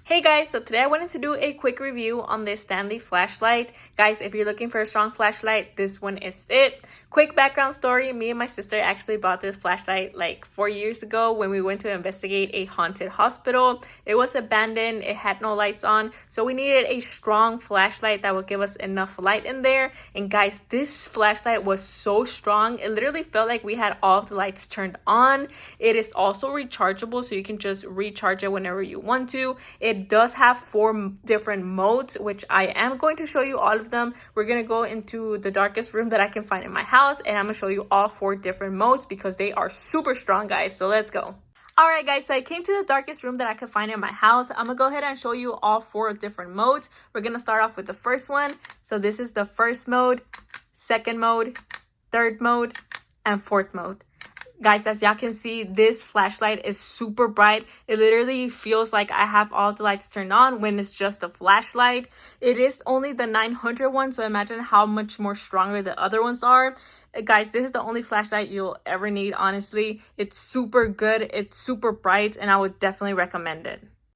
Hey guys, so today I wanted to do a quick review on this STANLEY flashlight. Guys, if you're looking for a strong flashlight, this one is it. Quick background story, me and my sister actually bought this flashlight like 4 years ago when we went to investigate a haunted hospital. It was abandoned, it had no lights on, so we needed a strong flashlight that would give us enough light in there. And guys, this flashlight was so strong, it literally felt like we had all of the lights turned on. It is also rechargeable, so you can just recharge it whenever you want to. It does have 4 different modes, which I am going to show you all of them. We're going to go into the darkest room that I can find in my house, and I'm going to show you all 4 different modes because they are super strong, guys. So let's go. Alright guys, so I came to the darkest room that I could find in my house. I'm going to go ahead and show you all 4 different modes. We're going to start off with the first one. So this is the first mode, second mode, third mode, and fourth mode. Guys, as y'all can see, this flashlight is super bright. It literally feels like I have all the lights turned on when it's just a flashlight. It is only the 900 one, so imagine how much more stronger the other ones are. Guys, this is the only flashlight you'll ever need, honestly. It's super good, it's super bright, and I would definitely recommend it.